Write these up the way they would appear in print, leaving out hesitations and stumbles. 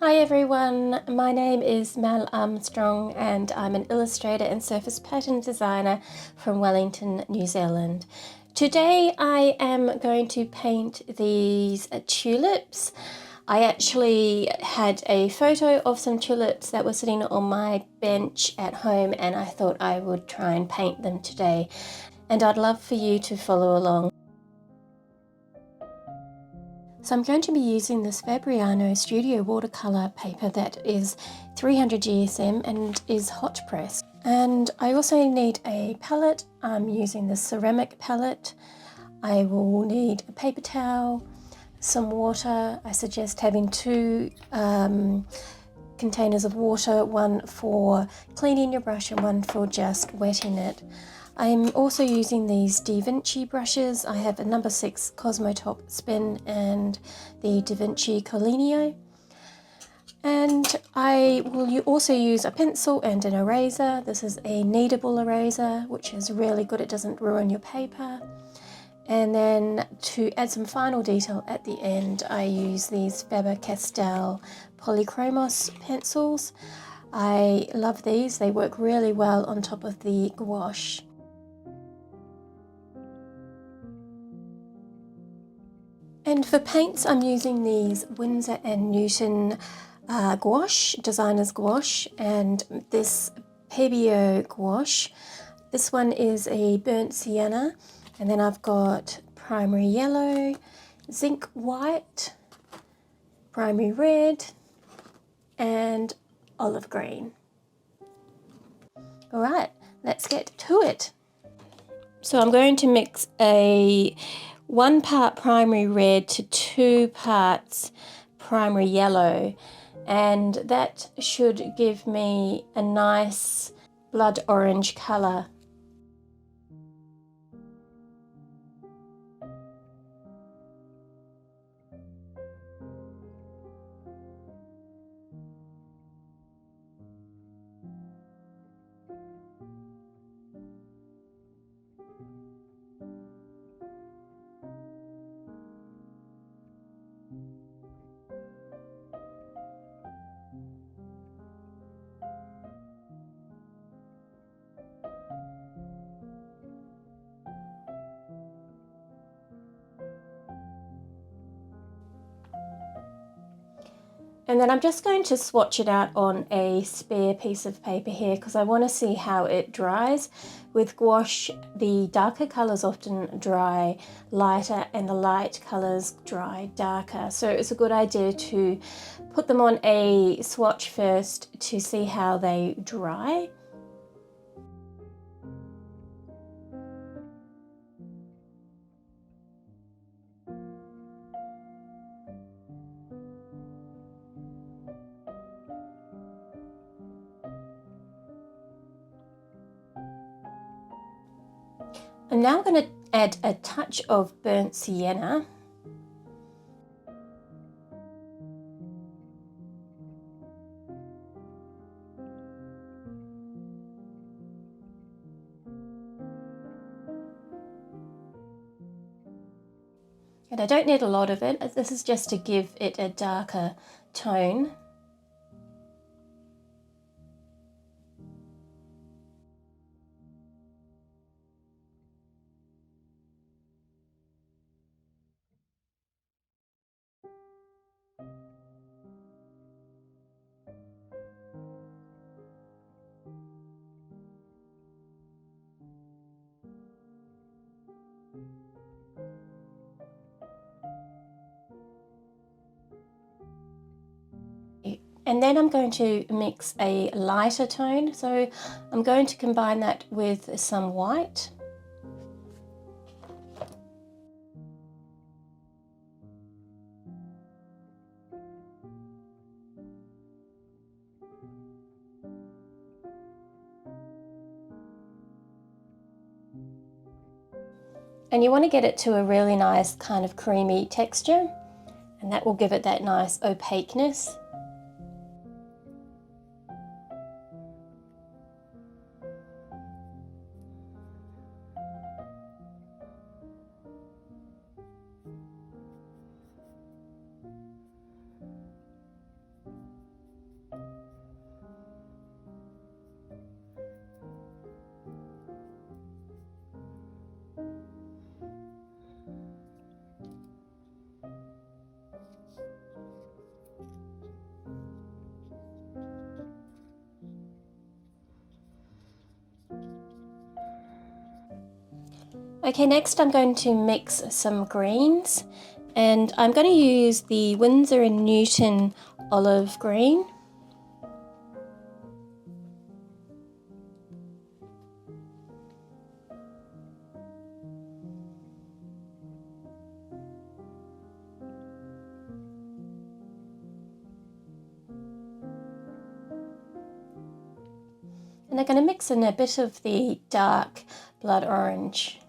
Hi everyone, my name is Mel Armstrong and I'm an illustrator and surface pattern designer from Wellington, New Zealand. Today I am going to paint these tulips. I actually had a photo of some tulips that were sitting on my bench at home and I thought I would try and paint them today, and I'd love for you to follow along. So I'm going to be using this Fabriano Studio watercolour paper that is 300 GSM and is hot press. And I also need a palette. I'm using the ceramic palette. I will need a paper towel, some water. I suggest having two containers of water, one for cleaning your brush and one for just wetting it. I'm also using these Da Vinci brushes. I have a number 6 Cosmo Top Spin and the Da Vinci Coligno. And I will also use a pencil and an eraser. This is a kneadable eraser, which is really good. It doesn't ruin your paper. And then to add some final detail at the end, I use these Faber-Castell Polychromos pencils. I love these. They work really well on top of the gouache. And for paints, I'm using these Winsor & Newton gouache, designer's gouache, and this Pebeo gouache. This one is a burnt sienna, and then I've got primary yellow, zinc white, primary red, and olive green. All right, let's get to it. So I'm going to mix a 1 part primary red to 2 parts primary yellow, and that should give me a nice blood orange colour. And then I'm just going to swatch it out on a spare piece of paper here because I want to see how it dries. With gouache, the darker colours often dry lighter and the light colours dry darker. So it's a good idea to put them on a swatch first to see how they dry. And now I'm going to add a touch of burnt sienna. And I don't need a lot of it. This is just to give it a darker tone. And then I'm going to mix a lighter tone. So I'm going to combine that with some white. And you want to get it to a really nice kind of creamy texture, and that will give it that nice opaqueness. Okay, next I'm going to mix some greens, and I'm going to use the Winsor & Newton olive green. And I'm going to mix in a bit of the dark blood orange,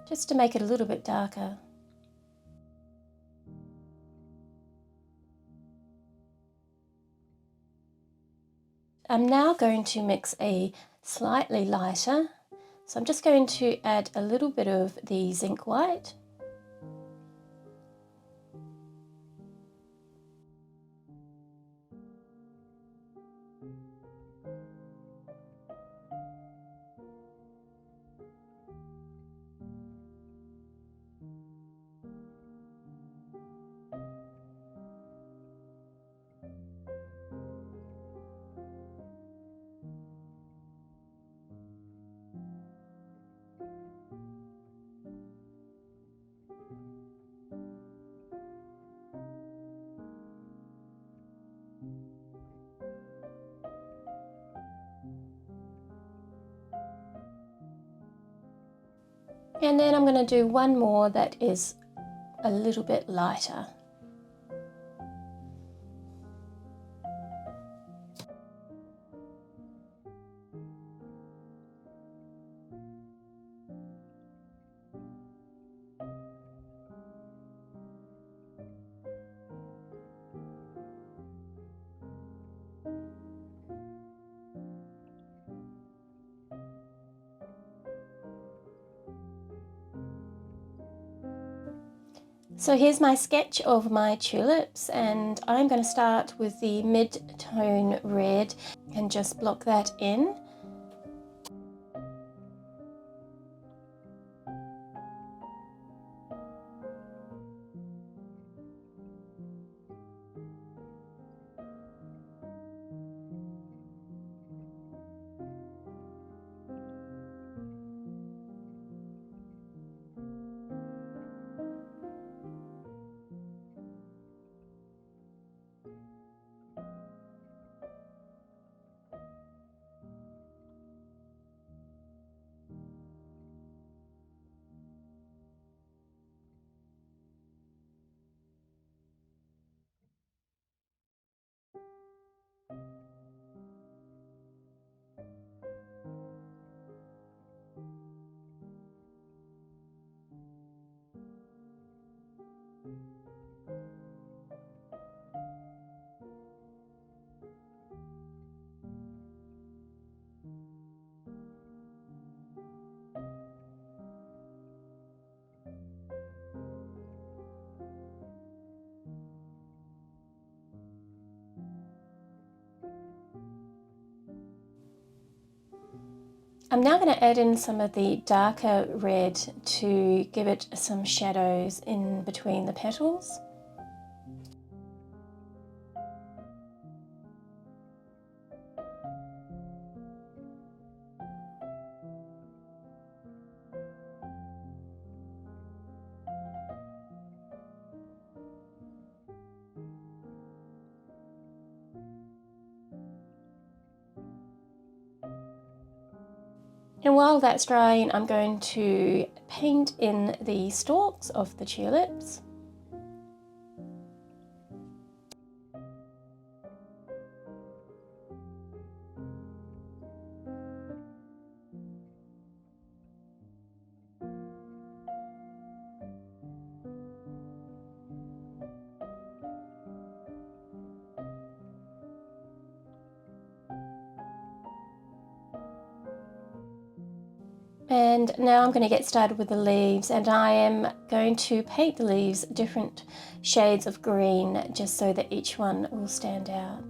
just to make it a little bit darker. I'm now going to mix a slightly lighter, so I'm just going to add a little bit of the zinc white. And then I'm going to do one more that is a little bit lighter. So here's my sketch of my tulips, and I'm going to start with the mid-tone red and just block that in. I'm now going to add in some of the darker red to give it some shadows in between the petals. And while that's drying, I'm going to paint in the stalks of the tulips. And now I'm going to get started with the leaves, and I am going to paint the leaves different shades of green just so that each one will stand out.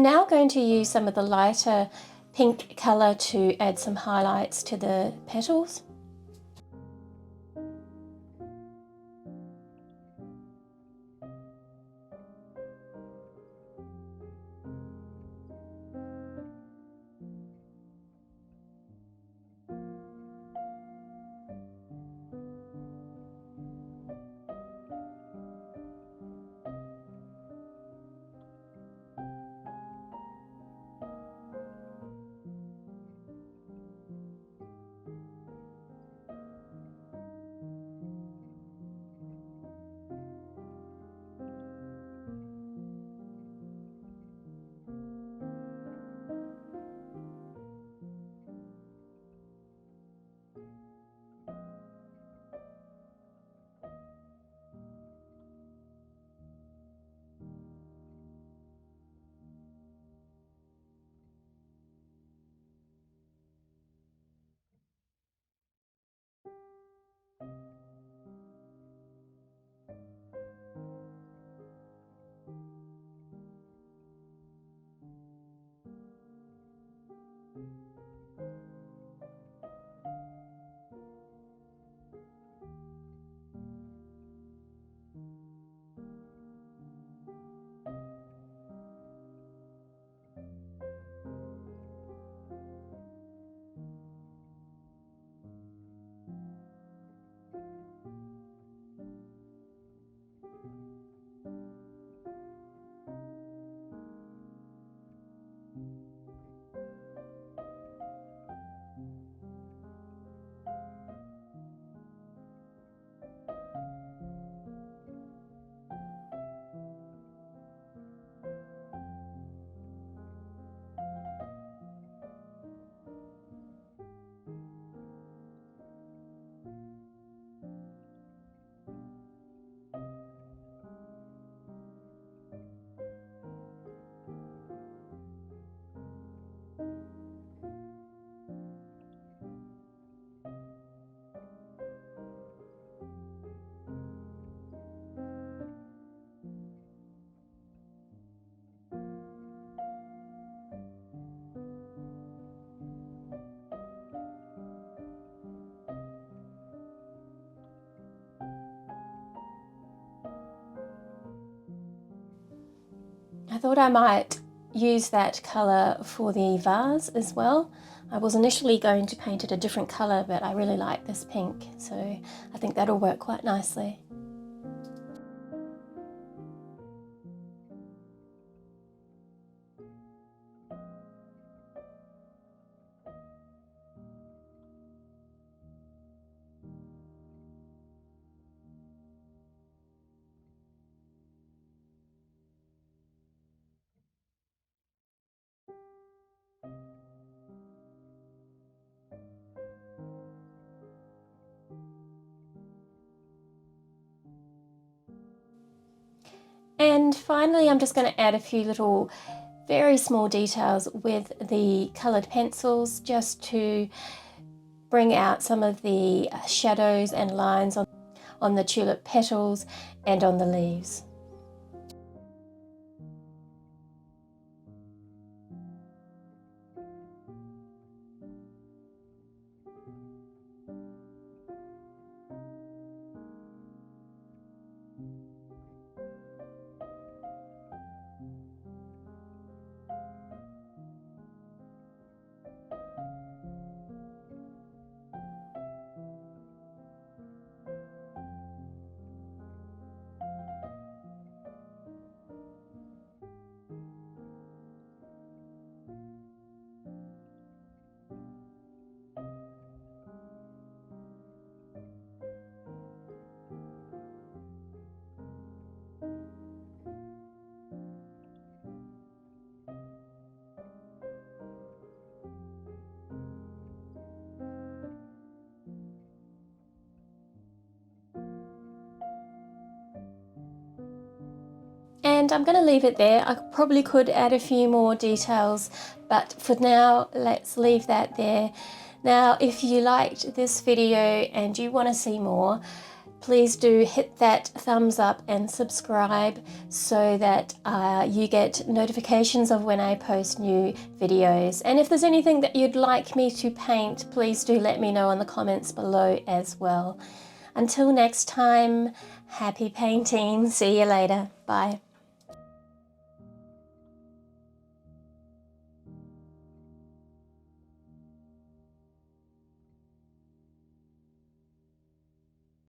I'm now going to use some of the lighter pink colour to add some highlights to the petals. I thought I might use that colour for the vase as well. I was initially going to paint it a different colour, but I really like this pink, so I think that'll work quite nicely. And finally, I'm just going to add a few little very small details with the coloured pencils just to bring out some of the shadows and lines on the tulip petals and on the leaves. And I'm going to leave it there. I probably could add a few more details, but for now, let's leave that there. Now, if you liked this video and you want to see more, please do hit that thumbs up and subscribe so that you get notifications of when I post new videos. And if there's anything that you'd like me to paint, please do let me know in the comments below as well. Until next time, happy painting. See you later. Bye.